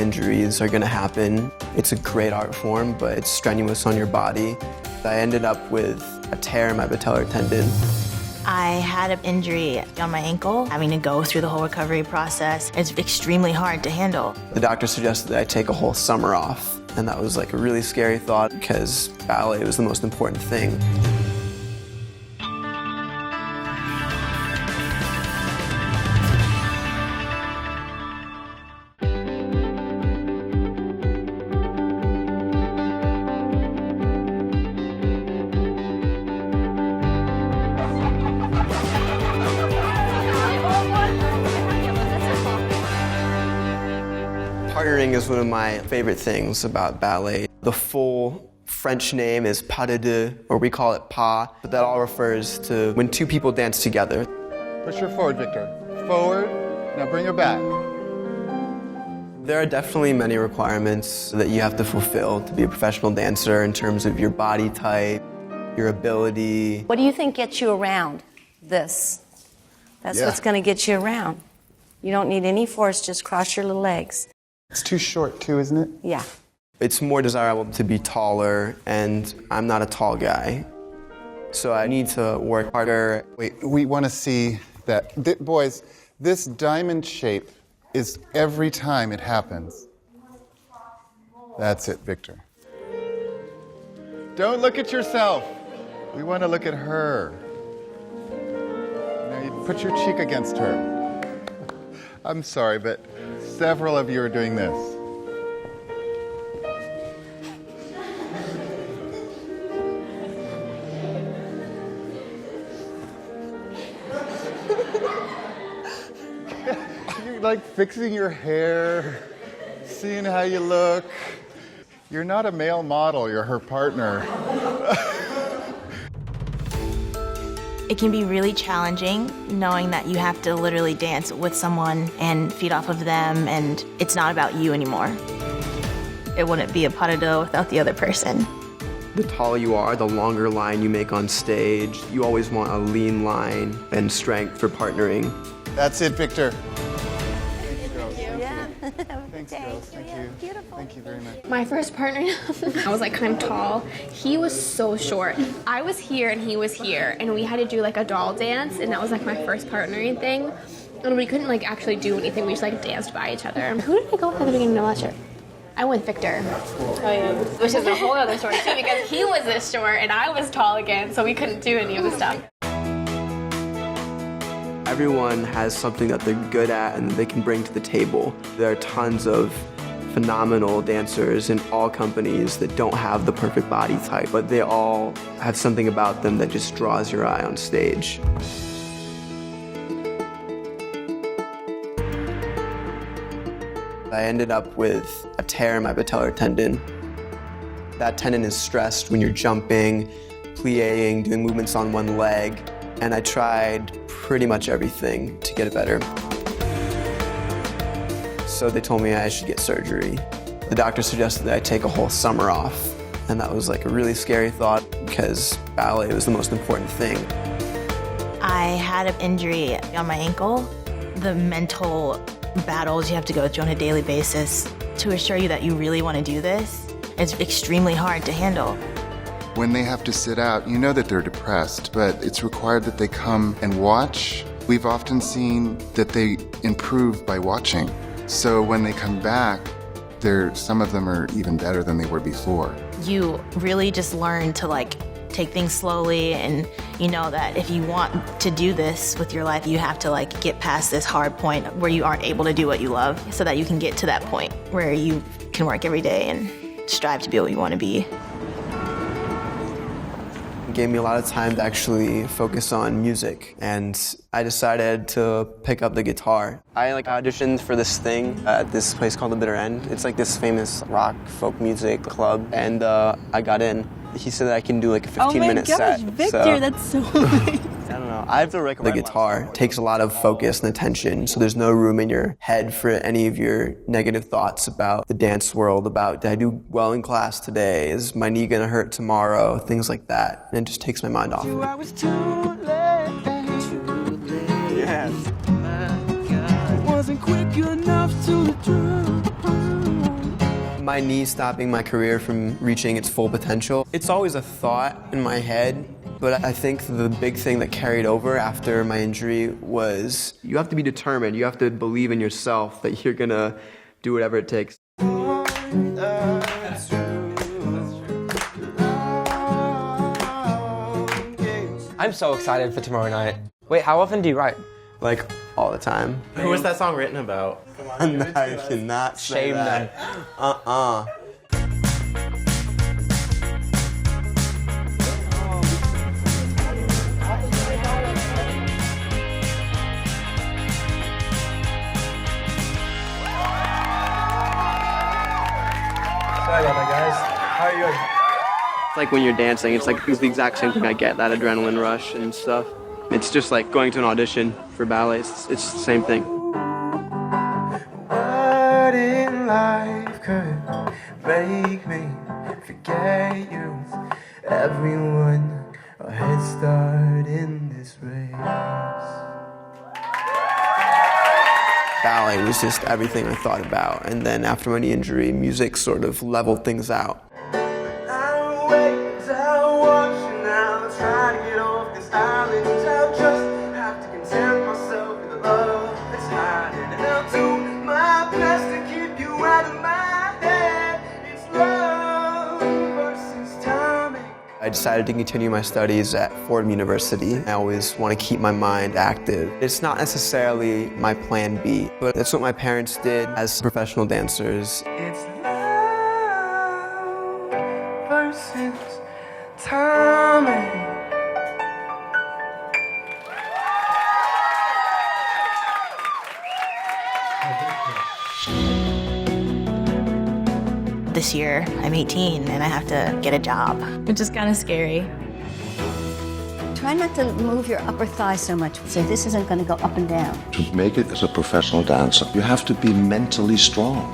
injuries are gonna happen. It's a great art form, but it's strenuous on your body. I ended up with a tear in my patellar tendon. I had an injury on my ankle, having to go through the whole recovery process. It's extremely hard to handle. The doctor suggested that I take a whole summer off, and that was like a really scary thought because ballet was the most important thing. Partnering is one of my favorite things about ballet. The full French name is pas de deux, or we call it pas, but that all refers to when two people dance together. Push her forward, Victor. Forward. Now bring her back. There are definitely many requirements that you have to fulfill to be a professional dancer in terms of your body type, your ability. What do you think gets you around this? That's what's going to get you around. You don't need any force, just cross your little legs. It's too short too, isn't it? Yeah. It's more desirable to be taller, and I'm not a tall guy. So I need to work harder. Wait, we want to see that. Boys, this diamond shape is every time it happens. That's it, Victor. Don't look at yourself. We want to look at her. Now you put your cheek against her. I'm sorry, but several of you are doing this. You're like fixing your hair, seeing how you look. You're not a male model, you're her partner. It can be really challenging knowing that you have to literally dance with someone and feed off of them, and it's not about you anymore. It wouldn't be a pas de deux without the other person. The taller you are, the longer line you make on stage. You always want a lean line and strength for partnering. That's it, Victor. Yeah. Thanks, girls. Thank you. Beautiful. Thank you very much. My first partner, I was like kind of tall. He was so short. I was here and he was here, and we had to do like a doll dance, and that was like my first partnering thing. And we couldn't like actually do anything. We just like danced by each other. Who did I go with at the beginning of last year? I went Victor. Oh yeah. Which is a whole other story too, because he was this short and I was tall again, so we couldn't do any of the stuff. Everyone has something that they're good at and that they can bring to the table. There are tons of phenomenal dancers in all companies that don't have the perfect body type, but they all have something about them that just draws your eye on stage. I ended up with a tear in my patellar tendon. That tendon is stressed when you're jumping, plieing, doing movements on one leg, and I tried pretty much everything to get it better. So they told me I should get surgery. The doctor suggested that I take a whole summer off, and that was like a really scary thought because ballet was the most important thing. I had an injury on my ankle. The mental battles you have to go through on a daily basis to assure you that you really want to do this, it's extremely hard to handle. When they have to sit out, you know that they're depressed, but it's required that they come and watch. We've often seen that they improve by watching. So when they come back, some of them are even better than they were before. You really just learn to like take things slowly, and you know that if you want to do this with your life, you have to like get past this hard point where you aren't able to do what you love so that you can get to that point where you can work every day and strive to be what you want to be. It gave me a lot of time to actually focus on music, and I decided to pick up the guitar. I auditioned for this thing at this place called The Bitter End. It's like this famous rock folk music club, and I got in. He said that I can do like a 15-minute set. Oh my gosh, Victor, that's so nice. I don't know. I have to the guitar takes a lot of focus and attention, so there's no room in your head for any of your negative thoughts about the dance world, about did I do well in class today, is my knee gonna hurt tomorrow, things like that. And it just takes my mind off of it. I was too late. Yes. Wasn't quick enough to the truth. My knee stopping my career from reaching its full potential. It's always a thought in my head, but I think the big thing that carried over after my injury was you have to be determined. You have to believe in yourself that you're gonna do whatever it takes. I'm so excited for tomorrow night. Wait, how often do you write? Like, all the time. Who was that song written about? I cannot say Shame that. Sorry about that, guys. How are you guys? It's like when you're dancing, it's the exact same thing I get, that adrenaline rush and stuff. It's just like going to an audition for ballet, it's the same thing. What in life could make me forget you? Everyone a head start in this race. Ballet was just everything I thought about, and then after my knee injury, music sort of leveled things out. I'll wait, I'll watch you now, try to get off this island. I'll just have to content myself with the love that's hiding, and I'll do my best to keep you out of my head. It's love versus timing. I decided to continue my studies at Fordham University. I always want to keep my mind active. It's not necessarily my plan B, but that's what my parents did as professional dancers. It's love versus timing. This year, I'm 18 and I have to get a job, which is kind of scary. Try not to move your upper thigh so much. So this isn't going to go up and down. To make it as a professional dancer, you have to be mentally strong.